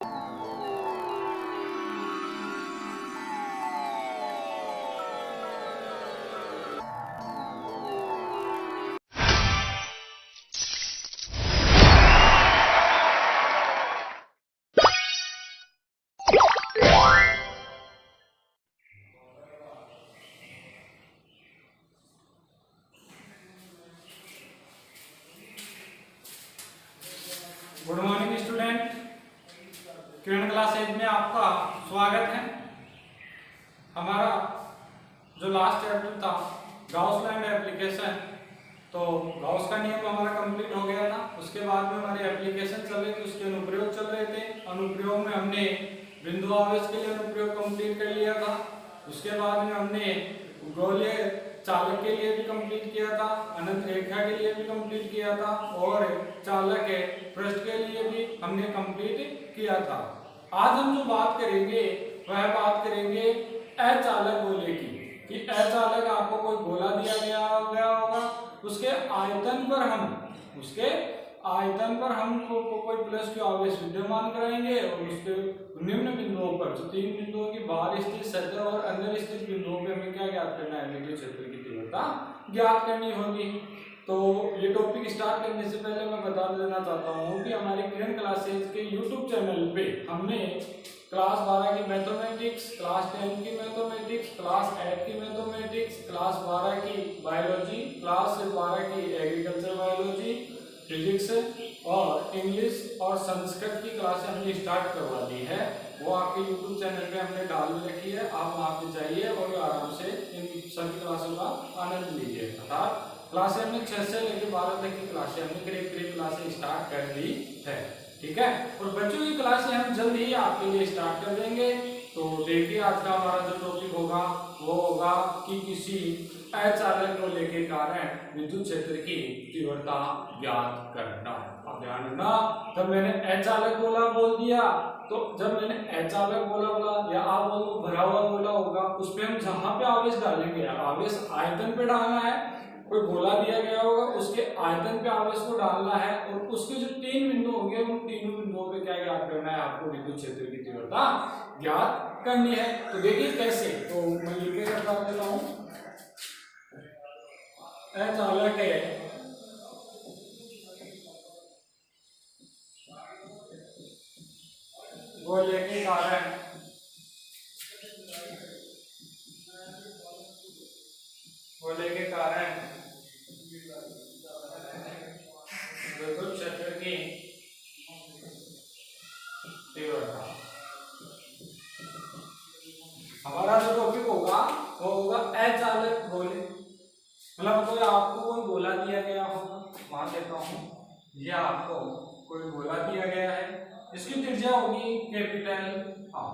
Good morning student, किरण classes में आपका स्वागत है। हमारा जो लास्ट चैप्टर था गाउस लॉ एंड एप्लीकेशन, तो गाउस का नियम हमारा कंप्लीट हो गया था। उसके बाद में हमारे एप्लीकेशन चल रहे थे, उसके अनुप्रयोग चल रहे थे। अनुप्रयोग में हमने बिंदु आवेश के लिए अनुप्रयोग कंप्लीट कर लिया था। उसके बाद में हमने गोलीय चालक के लिए भी कंप्लीट किया था, अनंत रेखा के लिए भी कंप्लीट किया था और चालक के पृष्ठ के लिए भी हमने कंप्लीट किया था। आज हम जो बात करेंगे वह बात करेंगे अचालक गोले की, कि अचालक आपको कोई गोला दिया गया होगा, उसके आयतन पर हम कोई प्लस के आवेश विद्यमान कराएंगे और उसके निम्न बिंदुओं पर, जो तीन बिंदुओं की बाहर स्थित सतह और अंदर स्थित बिंदुओं पे हमें क्या ज्ञात करना है, विद्युत क्षेत्र की तीव्रता ज्ञात करनी होगी। तो ये टॉपिक स्टार्ट करने से पहले मैं बता देना चाहता हूँ कि हमारे किरण क्लासेज के यूट्यूब चैनल पे हमने क्लास 12 की मैथमेटिक्स, क्लास 10 की मैथमेटिक्स, क्लास 8 की मैथमेटिक्स, क्लास 12 की बायोलॉजी, क्लास 12 की एग्रीकल्चर बायोलॉजी, फिजिक्स और इंग्लिश और संस्कृत की क्लासें हमने स्टार्ट करवा दी है। वो आपके यूट्यूब चैनल पे हमने डाल रखी है, आप वहाँ पे जाइए और आराम से इन सभी क्लासों का आनंद लीजिए। अर्थात क्लासें हमने 6 से लेकर 12 तक की क्लासें हमने करीब क्लासें स्टार्ट कर दी है, ठीक है। और बच्चों की क्लासें हम जल्द ही आपके लिए स्टार्ट कर देंगे। तो देखिए आज का हमारा जो टॉपिक होगा वो होगा कि किसी अचालक गोले के कारण विद्युत क्षेत्र की तीव्रता ज्ञात करना। अब ध्यान रखना, जब मैंने अचालक गोला बोल दिया तो जब मैंने अचालक गोला बोला या आप बोलो भरा हुआ गोला होगा, उस पे हम जहां पे आवेश डालेंगे, आवेश आयतन पे डालना है। कोई गोला दिया गया होगा, उसके आयतन पे आवेश को डालना है और उसके जो तीन बिंदु होंगे उन तीनों बिंदुओं पे क्या ज्ञात करना है, आपको विद्युत क्षेत्र की तीव्रता ज्ञात करनी है। तो देखिए कैसे, तो मैं लिख के बता देता हूँ। अचालक है गोले के कारण विद्युत क्षेत्र की तीव्रता। हमारा जो टॉपिक होगा वो होगा अचालक गोले। मतलब कोई आपको कोई गोला दिया गया होगा, मान लेता हूं या आपको कोई गोला दिया गया है, इसकी त्रिज्या होगी कैपिटल आर।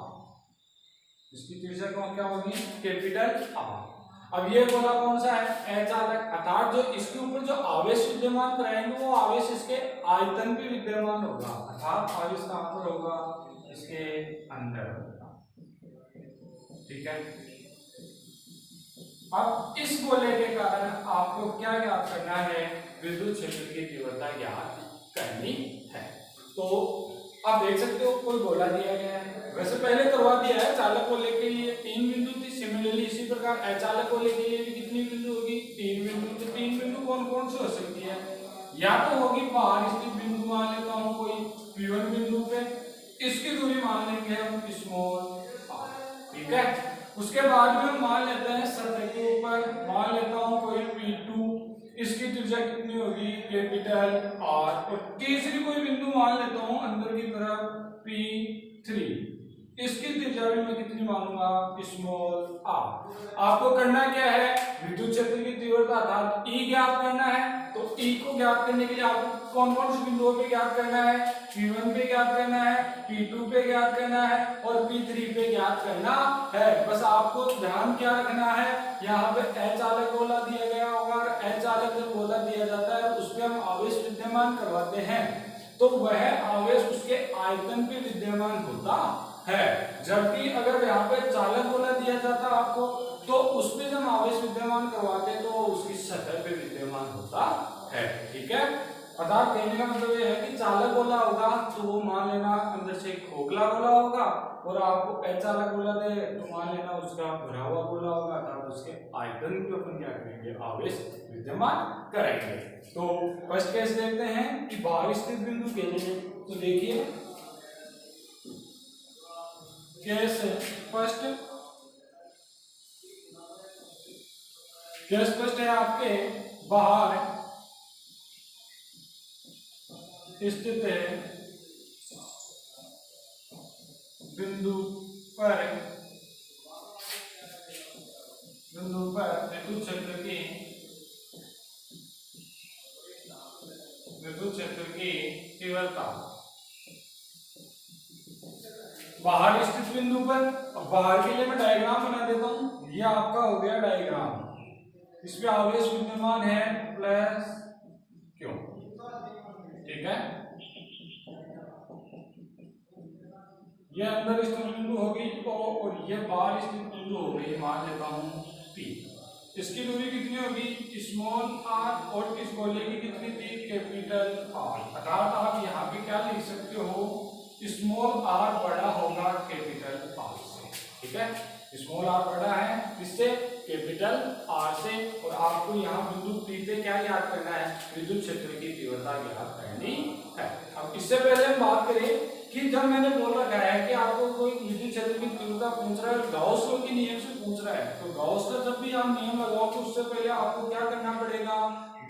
इसकी त्रिज्या क्या होगी, कैपिटल आर। अब ये गोला कौन सा है, अचालक, अर्थात जो इसके ऊपर जो आवेश विद्यमान कराएंगे वो आवेश इसके आयतन पे विद्यमान होगा, अर्थात आवेश कहां पर होगा, इसके अंदर होगा, ठीक है। अब इस गोले के कारण आपको क्या ज्ञात करना है, विद्युत क्षेत्र की तीव्रता ज्ञात करनी है। तो आप देख सकते हो कोई गोला दिया गया है, वैसे पहले करवा दिया है। चालक गोले के लिए 3 बिंदु थी, सिमिलरली इसी प्रकार अचालक गोले के लिए भी कितनी बिंदु होगी, 3 बिंदु। तो 3 बिंदु कौन कौन से हो सकती है, या तो होगी बाहर स्थित बिंदु, मान लेता हूं कोई P1 बिंदु पे, इसकी दूरी मान लेंगे हम स्मॉल r, ठीक है। उसके बाद में मान लेते हैं सतह के ऊपर, मान लेता हूं कोई P2, इसकी त्रिज्या कितनी होगी, कैपिटल R। और तीसरी कोई बिंदु मान लेता हूं अंदर की तरफ P3, इसकी त्रिज्या भी मैं कितनी मानूंगा, स्मॉल r। आपको करना क्या है, विद्युत क्षेत्र की तीव्रता अर्थात E ज्ञात करना है। तो E को ज्ञात करने के लिए आपको कौन कौन से बिंदुओं पे ज्ञात करना है, P1 पे ज्ञात करना है, P2 पे ज्ञात करना है और P3 पे ज्ञात करना है। बस आपको ध्यान क्या रखना है, यहाँ पे अचालक गोला दिया गया होगा और अचालक जब गोला दिया जाता है उस पे हम आवेश विद्यमान करवाते हैं, तो वह आवेश उसके आयतन पे विद्यमान होता है। जबकि अगर यहाँ पे चालक गोला दिया जाता आपको, तो उसमें जब आवेश विद्यमान करवाते तो उसकी सतह पे विद्यमान होता है, ठीक है। अर्थात कहने का मतलब ये है कि चालक गोला होगा तो वो मान लेना अंदर से खोखला गोला होगा, और आपको अचालक गोला दे तो मान लेना उसका भरा हुआ गोला होगा, अर्थात उसके आयतन को अपन क्या करेंगे, आवेश विद्यमान करेंगे। तो फर्स्ट केस देखते हैं कि बाहर स्थित बिंदु के लिए। तो देखिए केस फर्स्ट है आपके बाहर स्थित है बिंदु पर विद्युत क्षेत्र की तीव्रता बाहर स्थित बिंदु पर। बाहर के लिए मैं डायग्राम बना देता हूं। ये आपका हो गया डायग्राम, इसमें आवेश विद्यमान है प्लस क्यू, ठीक है। ये अंदर स्थित बिंदु होगी O और ये बाहर स्थित बिंदु होगी, मान लेता हूं P। इसकी दूरी कितनी होगी, स्मॉल r, और इस गोले की कितनी थी, कैपिटल R। अर्थात आप यहाँ पे क्या लिख सकते हो, स्मॉल r बड़ा होगा कैपिटल R से, ठीक है। स्मॉल r बड़ा है इससे, कैपिटल R से। और आपको यहाँ बिंदु P पे क्या याद करना है, विद्युत क्षेत्र की तीव्रता याद करनी है। अब इससे पहले हम बात करें कि जब मैंने बोल रखा है कि आपको कोई विद्युत क्षेत्र की तीव्रता पूछ रहा है, गाउस लॉ के नियम से पूछ रहा है, तो गाउस का जब भी आप नियम लगाओ तो उससे पहले आपको क्या करना पड़ेगा,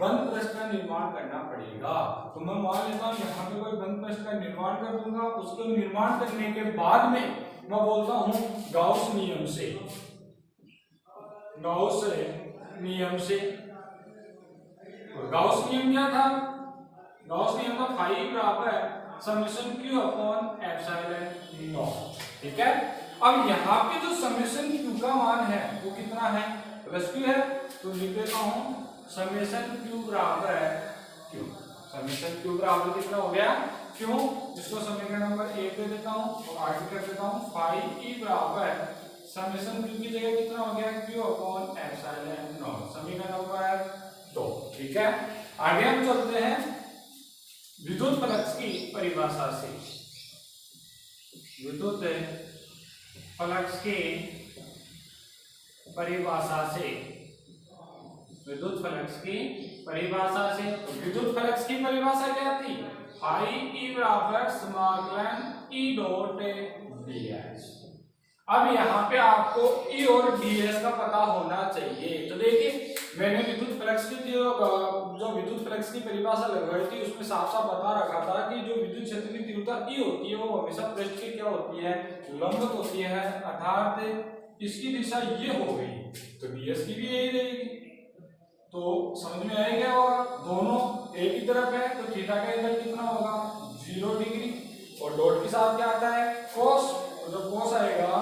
बंद पृष्ठ का निर्माण करना पड़ेगा। तो मैं मान लेता हूँ यहाँ पे कोई बंद पृष्ठ का निर्माण कर दूंगा, उसको निर्माण करने के बाद में मैं बोलता हूँ गाउस नियम से। गाउस नियम क्या था, गाउस नियम का फाई बराबर है summation Q upon epsilon not, ठीक है। अब यहाँ पे जो समेशन Q का मान है वो कितना है, प्लस Q है, तो लिख देता हूँ समेशन Q बराबर है Q। समेशन Q बराबर कितना हो गया, क्यों, इसको समीकरण नंबर 1 दे देता हूँ और आगे कर देता हूँ फाई E बराबर समेशन Q की जगह कितना हो गया, Q अपॉन एप्सिलॉन नॉट, समीकरण नंबर 2, ठीक है। आगे हम चलते हैं विद्युत फ्लक्स की परिभाषा से। विद्युत फ्लक्स की परिभाषा से, विद्युत फ्लक्स की परिभाषा से। तो विद्युत फ्लक्स की परिभाषा क्या थी, फाई ई बराबर समाकलन ई डॉट ds। अब यहाँ पे आपको E और ds का पता होना चाहिए। तो देखिए मैंने विद्युत फ्लक्स की जो विद्युत फ्लक्स की परिभाषा लगवाई थी उसमें साफ साफ बता रखा था कि जो विद्युत क्षेत्र की तीव्रता E होती है वो हमेशा पृष्ठ की क्या होती है, लंबवत होती है, अर्थात इसकी दिशा ये हो गई तो ds की भी यही रहेगी। तो समझ में आएगा, और दोनों एक ही तरफ है तो थीटा का एंगल कितना होगा, 0 डिग्री, और डॉट के साथ क्या आता है, cos, तो जब cos आएगा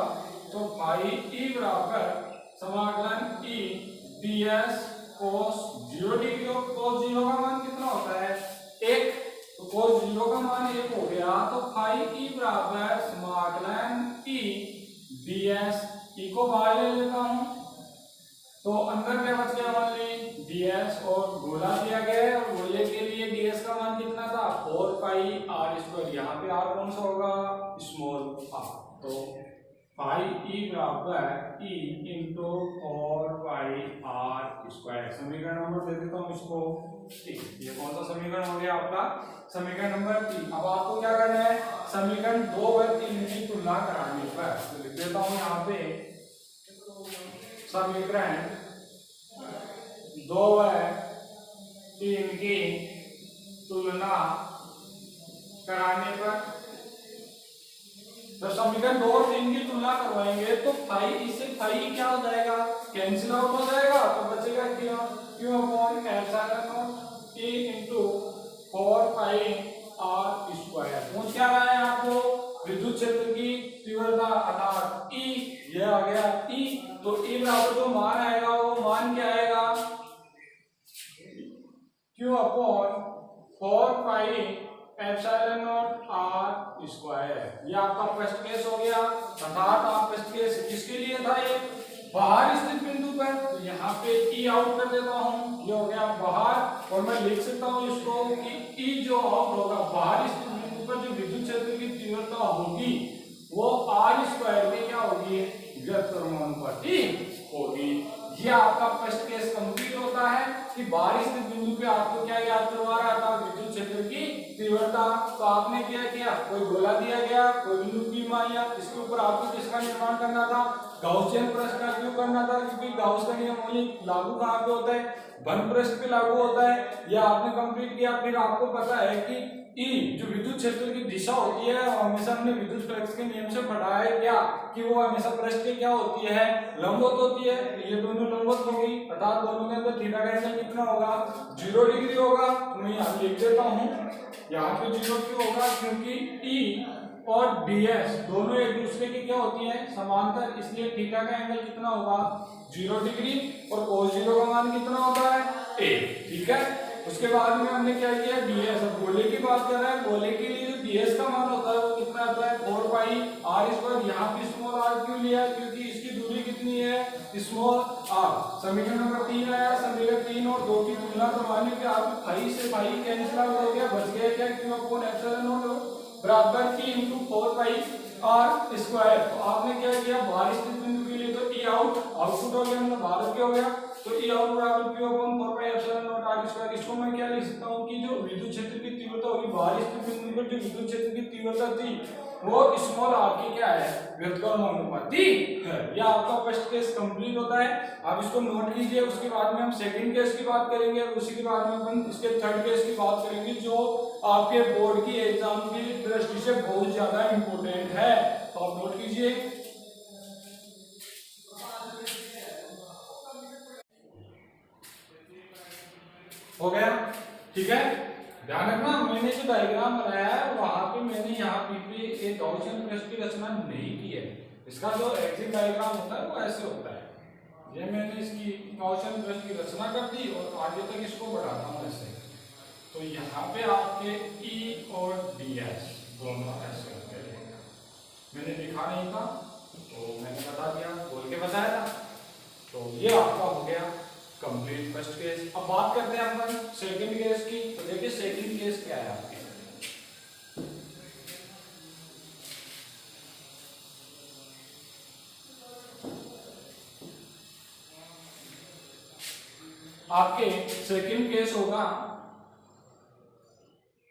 तो फाई E बराबर समाकलन E ds cos 0 डिग्री, और cos 0 का मान कितना होता है, 1, तो cos 0 का मान 1 हो गया, तो फाई E बराबर समाकलन E ds, E को बाहर ले लेता हूं तो अंदर क्या बच गया, मान ली ds, और गोला दिया गया है और गोले के लिए ds का मान कितना था, 4 पाई r स्क्वायर। यहाँ पे r कौन सा होगा, स्मॉल r, तो पाई E बराबर E into 4 pi r square. समीकरण नंबर दे देता हूँ इसको 3। ये कौन सा समीकरण हो गया आपका, समीकरण नंबर 3। अब आपको क्या करना है, समीकरण 2 और 3 की तुलना कराने पर, तो लिख देता हूँ यहाँ पे समीकरण 2 और 3 की तुलना कराने पर। तो समीकरण 2 और 3 की तुलना करवाएंगे तो फाई इससे फाई क्या हो जाएगा, कैंसिल आउट हो जाएगा, तो बचेगा Q upon epsilon not E into 4 pi r square. पूछ क्या रहा है आपको, विद्युत क्षेत्र की तीव्रता अर्थात E, ये आ गया E, तो E बराबर जो मान आएगा वो मान क्या आएगा, Q upon 4 pi epsilon not r square. ये आपका फर्स्ट केस हो गया, अर्थात आप फर्स्ट केस किसके लिए था, ये बाहर स्थित बिंदु पर, तो यहाँ पे ई आउट कर देता हूँ, ये हो गया बाहर, और मैं लिख सकता हूँ इसको कि ई जो आउट होगा बाहर स्थित बिंदु पर जो विद्युत क्षेत्र की तीव्रता होगी वो आर स्क्वायर में क्या होगी, व्यक्त समानुपाती होगी। ये आपका फर्स्ट केस कंप्लीट होता है कि बाहर स्थित बिंदु पे आपको क्या याद करवा रहा था, विद्युत क्षेत्र की तीव्रता। तो आपने क्या किया, कोई गोला दिया गया, कोई बिंदु P माना, इसके ऊपर आपको किसका निर्माण करना था, गाउसियन पृष्ठ का उपयोग करना था, क्योंकि गाउस का नियम ओनली लागू कहाँ पे होता है, घन पृष्ठ पे लागू होता है। यह आपने कंप्लीट किया। फिर आपको पता है कि ई जो विद्युत क्षेत्र की दिशा होती है, हमेशा हमने विद्युत फ्लक्स के नियम से पढ़ा है क्या कि वो हमेशा पृष्ठ के क्या होती है, लंबवत होती है। ये दोनों लंबवत होगी, अर्थात दोनों के अंदर थीटा का एंगल कितना होगा, 0 डिग्री होगा। तो मैं यहाँ लिख देता हूँ, यहाँ पे 0 क्यों होगा, क्योंकि ई और ds दोनों एक दूसरे की क्या होती है, समांतर, इसलिए थीटा का एंगल कितना होगा, 0 डिग्री, और cos 0 का मान कितना होता है, a। ठीक है, उसके बाद में हमने क्या किया, ds, अब गोले की बात कर रहे हैं, गोले के लिए जो ds का मान होता है वो कितना आता है, 4 पाई r स्क्वायर। यहाँ पे स्मॉल r क्यों लिया, क्योंकि इसकी दूरी कितनी है, स्मॉल r। समीकरण नंबर 3 आया, समीकरण 3 और 2 की तुलना करवाने पे आपको पाई से पाई कैंसिल आउट हो गया, बच गया क्या, q अपॉन एप्सिलॉन नॉट बराबर की इंटू 4 पाई r स्क्वायर। तो आपने क्या किया, बाहर स्थित बिंदु के लिए तो e आउट आउटपुट हो गया, मतलब बाहर क्या हो गया, तो e आउट बराबर q upon 4 pi epsilon not r square. इसको मैं क्या लिख सकता हूँ कि जो विद्युत क्षेत्र की तीव्रता होगी बाहर स्थित बिंदु पर, जो विद्युत क्षेत्र की तीव्रता थी वो स्मॉल r की क्या है, व्युत्क्रमानुपाती है। यह आपका फर्स्ट केस कंप्लीट होता है। आप इसको नोट कीजिए। उसके बाद में हम सेकंड केस की बात करेंगे, और उसी के बाद में अपन इसके थर्ड केस की बात करेंगे, जो आपके बोर्ड की एग्जाम की दृष्टि से बहुत ज्यादा इंपॉर्टेंट है। तो आप नोट कीजिए। हो गया, ठीक है। ध्यान रखना, मैंने जो डायग्राम बनाया है वहां पे मैंने यहाँ पे एक गॉसियन पृष्ठ की रचना नहीं की है। इसका जो एग्जिट डायग्राम होता है वो ऐसे होता है। ये मैंने इसकी गॉसियन पृष्ठ की रचना कर दी और आगे तक इसको बढ़ाता हूँ ऐसे। तो यहाँ पे आपके E और ds दोनों ऐसे होते हैं। मैंने लिखा नहीं था तो मैंने बता दिया, बोल के बताया था। तो ये आपका हो गया कंप्लीट फर्स्ट केस। अब बात करते हैं अपन सेकंड केस की। तो देखिए सेकंड केस क्या है आपके, आपके सेकंड केस होगा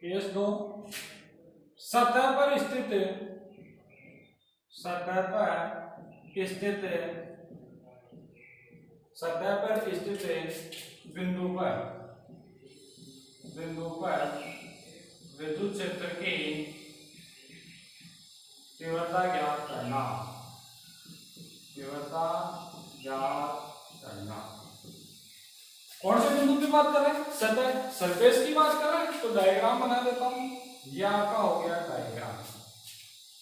केस 2, सतह पर स्थित बिंदु पर विद्युत क्षेत्र की तीव्रता ज्ञात करना। कौन से बिंदु की बात कर रहे हैं, सतह, सरफेस की बात कर रहे हैं। तो डायग्राम बना देता हूं। यह आपका हो गया डायग्राम,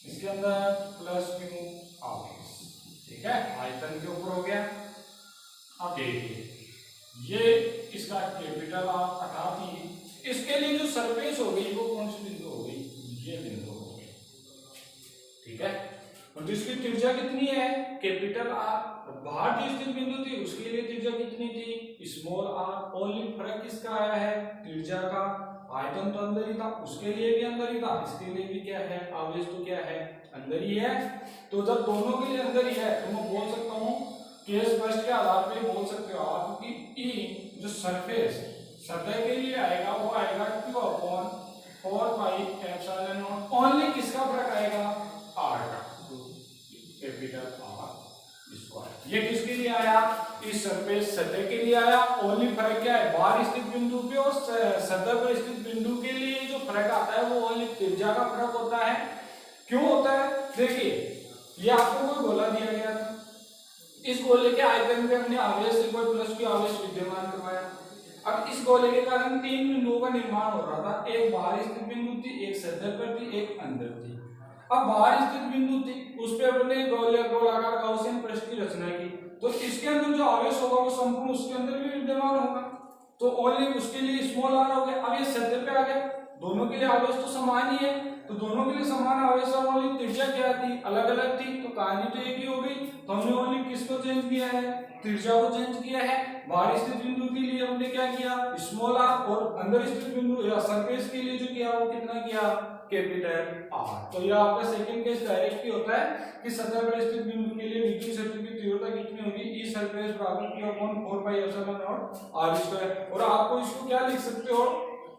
इसके अंदर प्लस क्यू ऑफिस, ठीक है, आयतन के ऊपर हो गया। अब देखिए ये इसका कैपिटल आर, अर्थात इसके लिए जो सरफेस हो गई वो कौन सी बिंदु हो गई, ये बिंदु हो गई, ठीक है। और जिसकी त्रिज्या कितनी है, कैपिटल आर। बाहर जो स्थित बिंदु थी उसके लिए त्रिज्या कितनी थी, स्मॉल आर। ओनली फर्क किसका आया है, त्रिज्या का। आयतन तो अंदर ही था, उसके लिए भी अंदर ही था, इसके लिए भी क्या है, आवेश तो क्या है, अंदर ही है। तो जब दोनों के लिए अंदर ही है तो मैं बोल सकता हूँ केस फर्स्ट के आधार पे बोल सकते हो आप कि ई जो सरफेस सतह के लिए आएगा वो आएगा q upon 4 pi epsilon not. Only किसका फर्क आएगा, r का, कैपिटल R स्क्वायर। ये किसके लिए आया, इस सरफेस सतह के लिए आया। ओनली फर्क क्या है, बाहर स्थित बिंदु पे और सतह पर स्थित बिंदु के लिए जो फर्क आता है वो ओनली त्रिज्या का फर्क होता है। क्यों होता है, देखिए ये आपको कोई गोला दिया गया था, इस गोले के आयतन पे हमने आवेश इक्वल प्लस की आवेश विद्यमान करवाया। अब इस गोले के कारण 3 बिंदुओं का निर्माण हो रहा था, एक बाहर स्थित बिंदु थी, एक सतह पर थी, एक अंदर थी। अब बाहर स्थित बिंदु थी उस पे अपने गोलाकार गॉसियन पृष्ठ की रचना की, तो इसके अंदर जो आवेश होगा वो संपूर्ण उसके अंदर भी विद्यमान होगा, तो ओनली उसके लिए स्मॉल r हो गया। अब ये सतह पे आ गया, दोनों के लिए आवेश तो समान ही है, तो दोनों के लिए समान आवेश और ओनली त्रिज्या क्या थी, अलग अलग थी, तो कहानी तो एक ही हो गई। तो हमने ओनली किसको चेंज किया है, त्रिज्या को चेंज किया है। बाहर स्थित बिंदु के लिए हमने क्या किया, स्मॉल आर, और अंदर स्थित बिंदु या सरफेस के लिए जो किया वो कितना किया, कैपिटल आर। तो ये आपका सेकंड केस डायरेक्ट ही होता है कि सतह पर स्थित बिंदु के लिए विद्युत क्षेत्र की तीव्रता कितनी होगी, ई सरफेस बराबर q upon 4 pi epsilon not r square. और आपको इसको क्या लिख सकते हो,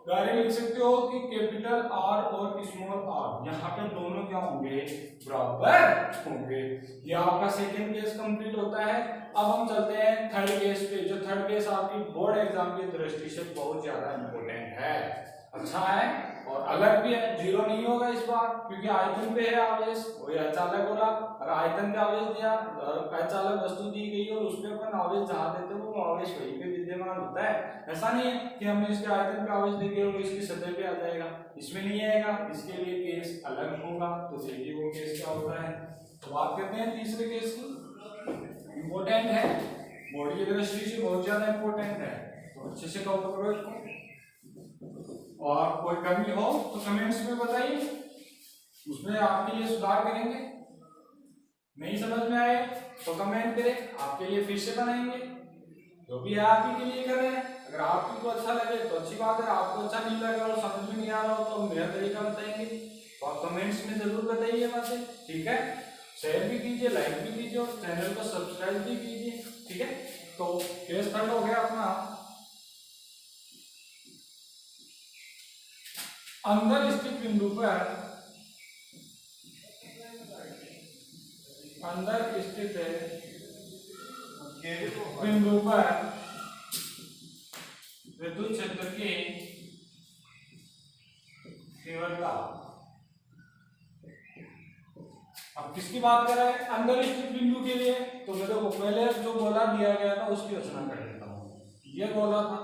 डायरेक्ट लिख सकते हो कि कैपिटल आर और स्मॉल आर यहाँ पे दोनों क्या होंगे, बराबर होंगे। ये आपका सेकंड केस कंप्लीट होता है। अब हम चलते हैं थर्ड केस पे। जो थर्ड केस आपकी बोर्ड एग्जाम की दृष्टि से बहुत ज्यादा इंपॉर्टेंट है, अच्छा है और अलग भी है। जीरो नहीं होगा इस बार क्योंकि आयतन पे है आवेश, वही अचालक बोला, और आयतन पे आवेश दिया, अचालक वस्तु दी गई और उसमें अपन आवेश जहां देते हैं वो आवेश वहीं पे विद्यमान होता है। ऐसा नहीं है कि हमने इसके आयतन पे आवेश देके और इसकी सतह पे आ जाएगा, इसमें नहीं आएगा, इसके लिए केस अलग होगा। तो देखिए वो केस क्या होता है। तो बात करते हैं तीसरे केस की, इंपॉर्टेंट है, बोर्ड की दृष्टि से बहुत ज्यादा इंपॉर्टेंट है, तो अच्छे से कवर करो इसको। और कोई कमी हो तो कमेंट्स में बताइए, उसमें आपके लिए सुधार करेंगे। नहीं समझ में आए तो कमेंट करें, आपके लिए फिर से बनाएंगे। जो भी है आप ही के लिए कर रहे हैं। अगर आपको अच्छा लगे तो अच्छी बात है, आपको अच्छा नहीं लगा और समझ में नहीं आ रहा हो तो मेरा तरीका बताएंगे, तो आप कमेंट्स में जरूर बताइए बातें, ठीक है। शेयर भी कीजिए, लाइक भी कीजिए और चैनल को सब्सक्राइब भी कीजिए, ठीक है। तो केस थर्ड हो गया अपना, अंदर स्थित बिंदु पर, अंदर स्थित बिंदु पर विद्युत क्षेत्र की तीव्रता। अब किसकी बात कर रहे हैं, अंदर स्थित बिंदु के लिए। तो मेरे को पहले जो गोला दिया गया था उसकी रचना कर देता हूं। ये गोला था,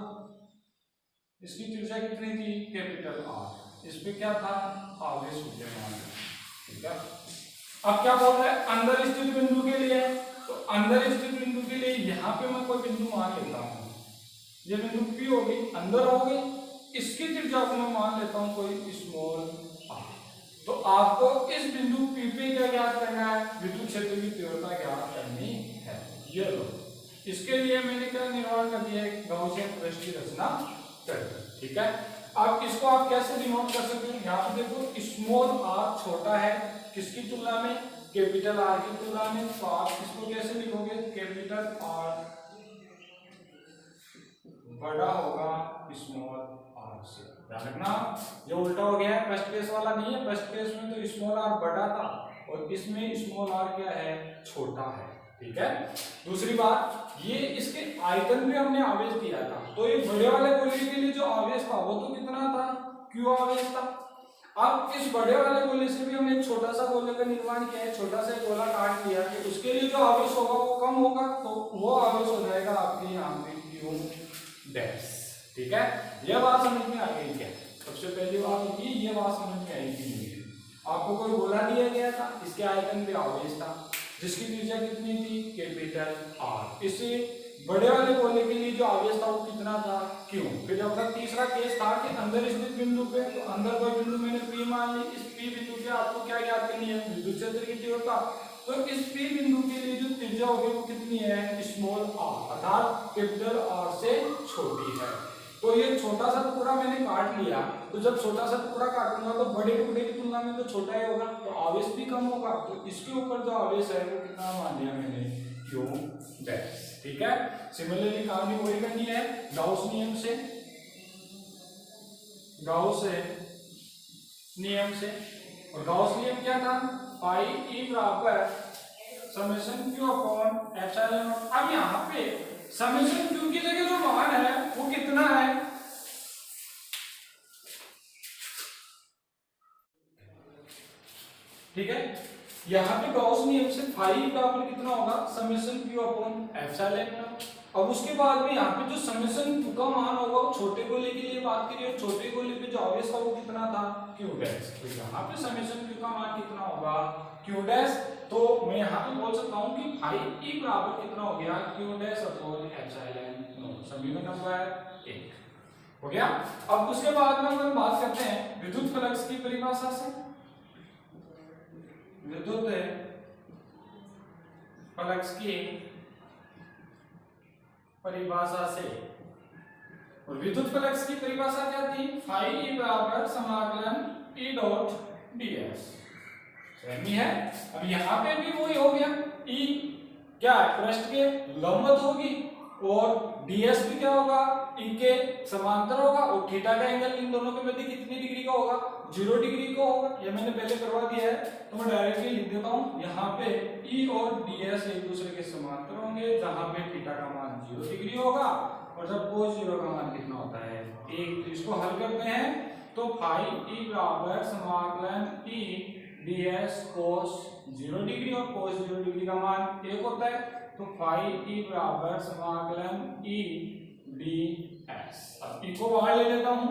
इसकी त्रिज्या कितनी थी, कैपिटल आर, इस पे क्या था, आवेश विद्यमान, ठीक है। अब क्या बोल रहा है, अंदर स्थित बिंदु के लिए। तो अंदर स्थित बिंदु के लिए यहाँ पे मैं कोई बिंदु मान लेता हूँ, ये बिंदु P होगी, अंदर होगी, इसकी त्रिज्या को मैं मान लेता हूँ कोई स्मॉल r। तो आपको इस बिंदु P पे क्या ज्ञात करना है, विद्युत क्षेत्र की तीव्रता ज्ञात करनी है। ये लो, इसके लिए मैंने क्या निर्माण कर दिया है, गॉसियन पृष्ठ की रचना कर दी, ठीक है। अब इसको आप कैसे डिनोट कर सकते हैं, यहाँ पे देखो स्मॉल r छोटा है किसकी तुलना में, कैपिटल R की तुलना में। तो आप इसको कैसे लिखोगे, कैपिटल R बड़ा होगा स्मॉल r से। ध्यान रखना ये उल्टा हो गया है, फर्स्ट केस वाला नहीं है। फर्स्ट केस में तो स्मॉल r बड़ा था और इसमें स्मॉल r क्या है, छोटा है, ठीक है। दूसरी बात, ये इसके आयतन पे हमने आवेश दिया था, तो ये बड़े वाले गोले के लिए जो आवेश था वो तो कितना था, q आवेश था। अब इस बड़े वाले गोले से भी हमने छोटा सा गोले का निर्माण किया है, छोटा सा गोला काट लिया कि उसके लिए जो आवेश होगा वो कम होगा, तो वो आवेश हो जाएगा आपके यहाँ पे q डैश, ठीक है। ये बात समझ में आ गई क्या, सबसे पहली बात होगी ये बात समझ में आई थी। आपको कोई गोला दिया गया था, इसके आयतन पे आवेश था जिसकी त्रिज्या कितनी थी, कैपिटल R। इससे बड़े वाले गोले के लिए जो आवेश था वो कितना था, क्यों। फिर अपना तीसरा केस था कि अंदर स्थित बिंदु पे, तो अंदर कोई बिंदु मैंने P मान ली, इस P बिंदु पे आपको क्या ज्ञात करनी है, विद्युत क्षेत्र की तीव्रता। तो इस P बिंदु के लिए जो त्रिज्या होगी वो कितनी है, स्मॉल r, अर्थात कैपिटल R से छोटी है। तो ये छोटा सा टुकड़ा मैंने काट लिया, तो जब छोटा सा टुकड़ा काटूंगा तो बड़े टुकड़े की तुलना में तो छोटा ही होगा, तो आवेश भी कम होगा। तो इसके ऊपर जो आवेश है वो कितना मान लिया मैंने, q डैश, ठीक है। सिमिलरली कहानी वही करनी है गाउस नियम से, गाउस नियम से। और गाउस नियम क्या था, पाई ई बराबर summation q upon epsilon not. अब यहाँ पे समेशन q की जगह जो मान है वो कितना है, ठीक है। यहाँ पे गॉस नियम से फाई बराबर कितना होगा, summation q upon epsilon not. अब उसके बाद में यहाँ पे जो समेशन q का मान होगा वो छोटे गोले के लिए बात करिए, छोटे गोले पे जो आवेश था वो कितना था, q डैश। तो यहाँ पे समेशन q का मान कितना होगा, q डैश। तो मैं यहाँ पे बोल सकता हूँ कि फाई ई बराबर कितना हो गया, q dash upon epsilon not. समीकरण नंबर 1 हो गया। अब उसके बाद में हम बात करते हैं विद्युत फ्लक्स की परिभाषा से। विद्युत फ्लक्स की परिभाषा से, और विद्युत फ्लक्स की परिभाषा क्या थी? फाई ई बराबर समाकलन ई डॉट ds। सही है। अब यहाँ पे भी वही हो गया, ई क्या है? पृष्ठ के लंबवत होगी और ds भी क्या होगा? ई के समांतर होगा, और थीटा का एंगल इन दोनों के मध्य कितनी डिग्री का होगा? 0 डिग्री का होगा। ये मैंने पहले करवा दिया है, तो मैं डायरेक्टली लिख देता हूँ। यहाँ पे ई और ds एक दूसरे के समांतर होंगे, जहाँ पे थीटा का मान 0 डिग्री होगा, और जब cos 0 का मान कितना होता है? 1। तो इसको हल करते हैं, तो फाई ई बराबर समाकलन ई ds cos 0 डिग्री, और cos 0 डिग्री का मान 1 होता है, तो फाई ई बराबर समाकलन ई ds। अब ई को बाहर ले लेता हूं,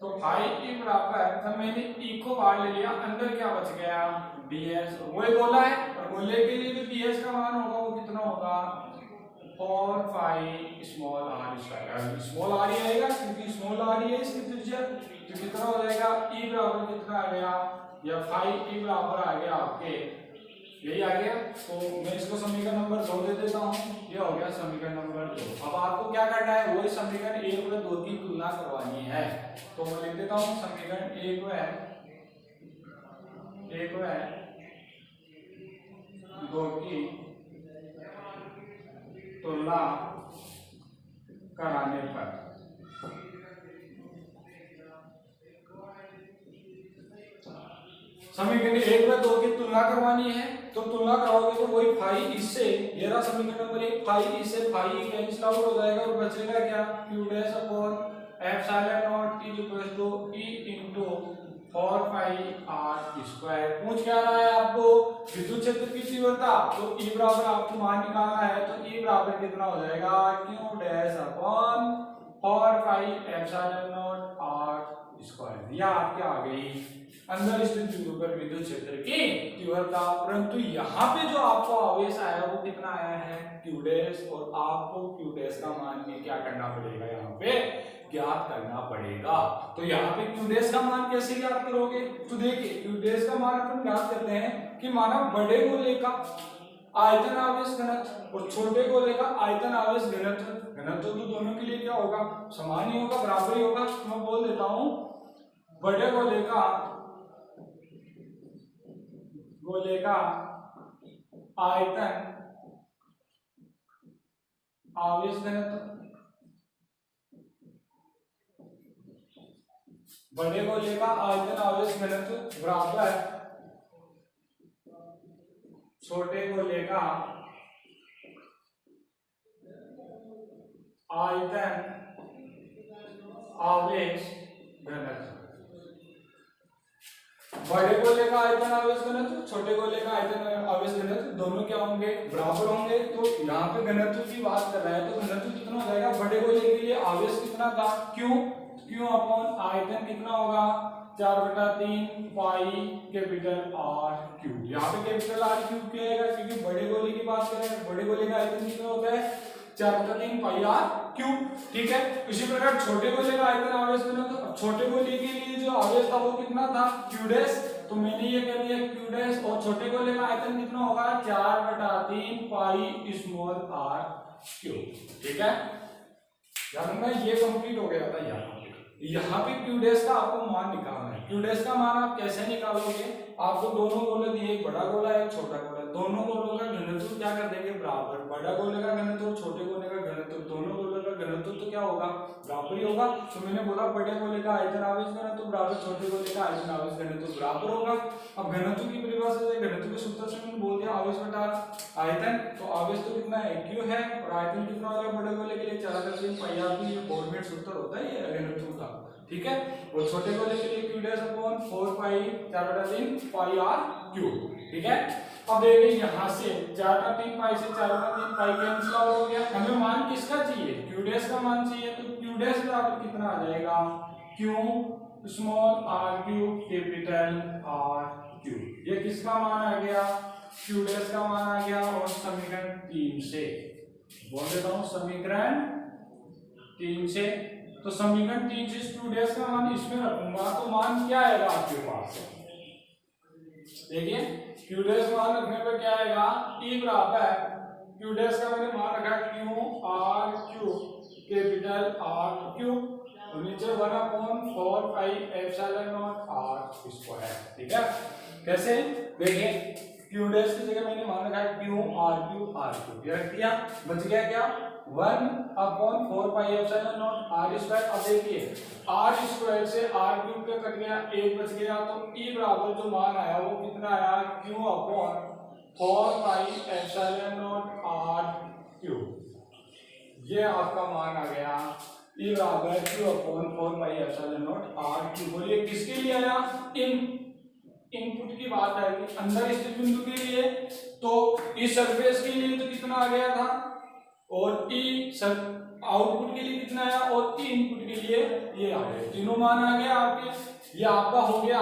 तो फाई ई बराबर, जब मैंने ई को बाहर ले लिया, अंदर क्या बच गया? ds। वो एक गोला है, और गोले के लिए जो ds का मान होगा वो कितना होगा? 4 pi small r square. Small r ही आएगा, क्योंकि स्मॉल r ही है इसकी त्रिज्या। तो कितना हो जाएगा? e बराबर कितना आ गया? या फाई e बराबर आ गया आपके, यही आ गया। तो मैं इसको समीकरण नंबर 2 दे देता हूँ। ये हो गया समीकरण नंबर 2। अब आपको क्या करना है? वही समीकरण 1 और 2 की तुलना करवानी है। तो मैं लिख देता हूँ समीकरण 1 है 2 की तुलना कराने पर, समीकरण 1 व 2 की तुलना करवानी है। तो तुलना कराओगे तो वही फाई इससे, ये रहा समीकरण नंबर 1, फाई इससे फाई कैंसिल आउट हो जाएगा, और बचेगा क्या? q dash upon epsilon not is equal to e into 4 pi r square. पूछ क्या रहा है आपको? विद्युत क्षेत्र की तीव्रता। तो E बराबर आपको मान निकालना है, तो E बराबर कितना हो जाएगा? q dash upon 4 pi epsilon not r square. यह आपके आ गई अंदर स्थित बिंदु पर विद्युत क्षेत्र की तीव्रता। परंतु यहाँ पे जो आपको आवेश आया वो कितना आया है? q डैश, और आपको q डैश का मान भी क्या करना पड़ेगा? यहाँ पे ज्ञात करना पड़ेगा। तो यहाँ पे q डैश का मान कैसे ज्ञात करोगे? तो देखिए q डैश का मान अपन ज्ञात करते हैं कि माना बड़े गोले का आयतन आवेश घनत्व और छोटे गोले का आयतन आवेश घनत्व, घनत्व तो दोनों के लिए क्या होगा? समान ही होगा, बराबर ही होगा। तो मैं बोल देता हूँ बड़े गोले का आयतन आवेश घनत्व, बड़े गोले का आयतन आवेश घनत्व बराबर छोटे गोले का आयतन आवेश घनत्व। बड़े गोले का आयतन आवेश घनत्व, छोटे गोले का आयतन आवेश घनत्व दोनों क्या होंगे? बराबर होंगे। तो यहाँ पे घनत्व की बात कर रहा है, तो घनत्व कितना हो जाएगा? बड़े गोले के लिए आवेश कितना था? क्यू अपॉन आयतन कितना होगा? 4/3 पाई कैपिटल R क्यूब। यहाँ पे कैपिटल R क्यूब क्या आएगा? क्योंकि बड़े गोले की बात करें, बड़े गोले का आयतन कितना होता है? 4/3 पाई R क्यूब। ठीक है। इसी प्रकार छोटे गोले का आयतन आवेश घनत्व, अब छोटे गोले के लिए जो आवेश था वो कितना था? q dash. तो मैंने ये कर दिया q डैश, और छोटे गोले का आयतन कितना होगा? 4/3 पाई स्मॉल r क्यूब। ठीक है, ध्यान में ये कंप्लीट हो गया था। यहाँ पे q डैश का आपको मान निकालना है। q डैश का मान आप कैसे निकालोगे? आपको दोनों गोले दिए, एक बड़ा गोला है एक छोटा गोला, दोनों गोलों का घनत्व क्या कर देंगे? बराबर। बड़ा गोले का घनत्व और छोटे गोले का घनत्व, दोनों गोलों का घनत्व तो क्या होगा? बराबर ही होगा। तो मैंने बोला बड़े गोले का आयतन आवेश घनत्व बराबर छोटे गोले का आयतन आवेश घनत्व बराबर होगा। अब घनत्व की परिभाषा से, घनत्व के सूत्र से मैंने बोल दिया आवेश बटा आयतन। तो आवेश तो कितना है? q है, और आयतन कितना हो गया बड़े गोले के लिए? 4/3 पाई r। ये फॉर्मेट सूत्र होता है ये घनत्व का। ठीक है। और छोटे गोले के लिए q डैश अपॉन 4 पाई 4/3 पाई r क्यूब। ठीक है। अब देखिए यहाँ से 4/3 पाई से 4/3 पाई कैंसिल आउट हो गया। हमें मान किसका चाहिए? q डैश का मान चाहिए। तो q डैश बराबर कितना आ जाएगा? q small r cube capital R cube. ये किसका मान आ गया? q डैश का मान आ गया। और समीकरण 3 से बोल देता हूं, समीकरण 3 से तो समीकरण 3 से 2 का मान इसमें रखूंगा तो मान क्या आएगा आपके पास? देखिए q डैश मान रखने पर क्या आएगा, e बराबर है q डैश का मैंने मान रखा है q r q capital R cube और नीचे 1/4 पाई एप्सिलॉन नॉट r स्क्वायर। ठीक है, कैसे? देखिए q डैश की जगह मैंने मान रखा है q r क्यूब ये रख दिया, बच गया क्या 1/4 पाई एप्सिलॉन नॉट r स्क्वायर। अब देखिए r स्क्वायर से r क्यूब का कट गया, एक बच गया, तो e बराबर जो मान आया वो कितना आया q/4 pi epsilon not r cube. ये आपका मान आ गया e बराबर q/4 pi epsilon not r cube. बोलिए किसके लिए आया? इनपुट की बात आएगी अंदर स्थित बिंदु के लिए, तो इस सरफेस के लिए तो कितना आ गया था, और ई सब आउटपुट के लिए कितना आया, और ई इनपुट के लिए ये आ गए, तीनों मान आ गया आपके। ये आपका हो गया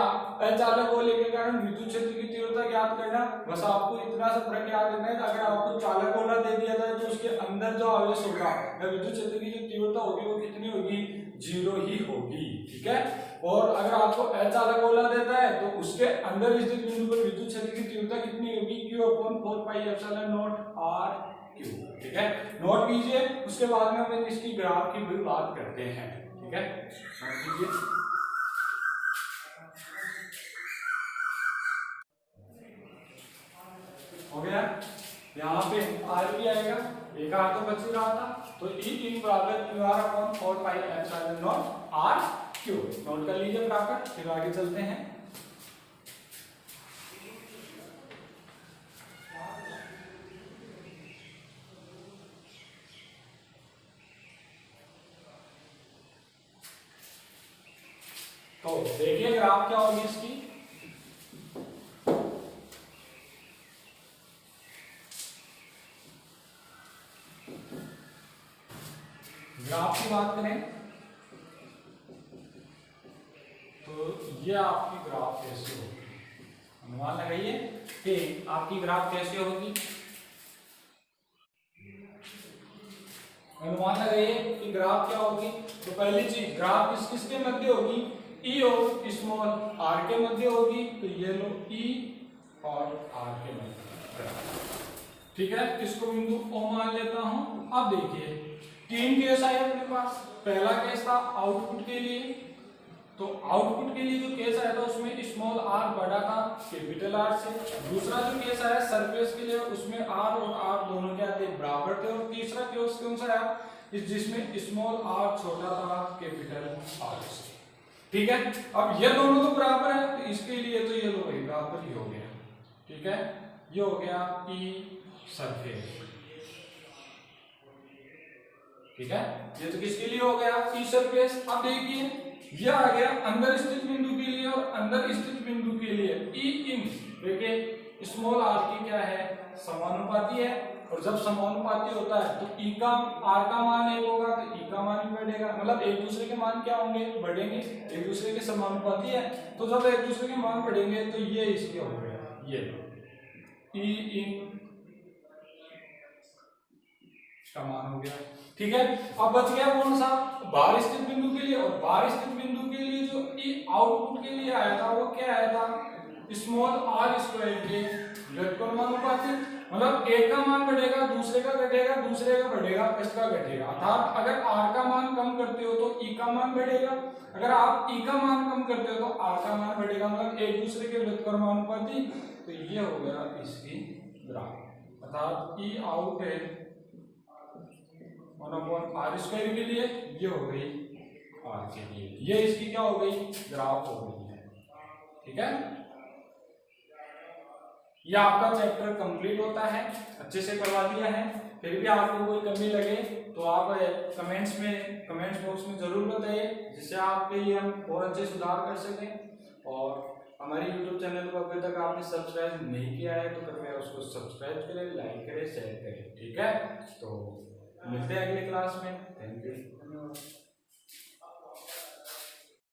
अचालक गोले के कारण विद्युत क्षेत्र की तीव्रता ज्ञात करना। बस आपको इतना सा फर्क याद रखना है, अगर आपको चालक गोला दे दिया जाए तो उसके अंदर जो आवेश होगा या विद्युत क्षेत्र की जो तीव्रता होगी वो कितनी होगी, 0 ही होगी। ठीक है, और अगर आपको अचालक गोला देता है तो उसके अंदर स्थित बिंदु पर विद्युत क्षेत्र की तीव्रता कितनी होगी, q/4 pi epsilon not r cube. ठीक है, नोट कीजिए, उसके बाद में हम इसकी ग्राफ की भी बात करते हैं। ठीक है, नोट कीजिए। हो गया, यहाँ पे r भी आएगा, एक r तो बच ही रहा था, तो e इन बराबर q/4 pi epsilon not r cube. Note कर लीजिए फटाफट, फिर आगे चलते हैं। तो देखिए ग्राफ क्या होगी इसकी, ग्राफ की बात करें तो ये आपकी ग्राफ कैसे होगी, अनुमान लगाइए कि आपकी ग्राफ कैसे होगी। अनुमान लगाइए कि ग्राफ क्या होगी। तो पहली चीज ग्राफ किसके मध्य होगी, ई और स्मॉल r के मध्य होगी, तो ये लो e और r के मध्य। ठीक है, इसको बिंदु O मान लेता हूं। अब देखिए 3 केस आए अपने पास। पहला केस था आउटपुट के लिए, तो आउटपुट के लिए जो केस आया था उसमें स्मॉल r बड़ा था कैपिटल R से। दूसरा जो केस आया सरफेस के लिए, उसमें r और r दोनों क्या थे, बराबर थे। और तीसरा केस कौन सा आया, जिसमें स्मॉल r छोटा था कैपिटल R से। ठीक है, अब ये दोनों तो बराबर है, तो इसके लिए तो ये लो भाई बराबर ही हो गया। ठीक है, ये हो गया E सरफेस। ठीक है, ये तो किसके लिए हो गया, E सरफेस। अब देखिए ये आ गया अंदर स्थित बिंदु के लिए, और अंदर स्थित बिंदु के लिए E इन, देखिए स्मॉल r की क्या है, समानुपाती है। और जब समानुपाती होता है तो E का r का मान 1 होगा तो E का मान भी बढ़ेगा, मतलब एक दूसरे के मान क्या होंगे, बढ़ेंगे, एक दूसरे के समानुपाती है। तो जब एक दूसरे के मान बढ़ेंगे तो ये इसके हो गया, ये E इन का मान हो गया। ठीक है, अब बच गया कौन सा, बाहर स्थित बिंदु के लिए। और बाहर स्थित बिंदु के लिए जो ई आउटपुट के लिए आया था वो क्या आया था, स्मॉल r स्क्वायर के व्युत्क्रमानुपाती। मतलब एक का मान बढ़ेगा, दूसरे का घटेगा, दूसरे का बढ़ेगा, इसका घटेगा। अर्थात अगर r का मान कम करते हो तो e का मान बढ़ेगा, अगर आप e का मान कम करते हो तो r का मान बढ़ेगा, मतलब एक दूसरे के व्युत्क्रमानुपाती। तो ये हो गया इसकी ग्राफ, अर्थात ई आउट है 1/r स्क्वायर के लिए, ये हो गई r के लिए, ये इसकी क्या हो गई, ग्राफ हो गई है। ठीक है, ये आपका चैप्टर कंप्लीट होता है, अच्छे से करवा दिया है। फिर भी आपको कोई कमी लगे तो आप कमेंट्स बॉक्स में जरूर बताइए, जिससे आपके लिए हम और अच्छे सुधार कर सकें। और हमारे YouTube चैनल को अभी तक आपने सब्सक्राइब नहीं किया है तो कृपया उसको सब्सक्राइब करें, लाइक करें, शेयर करें। ठीक है, तो मिलते हैं अगली क्लास में।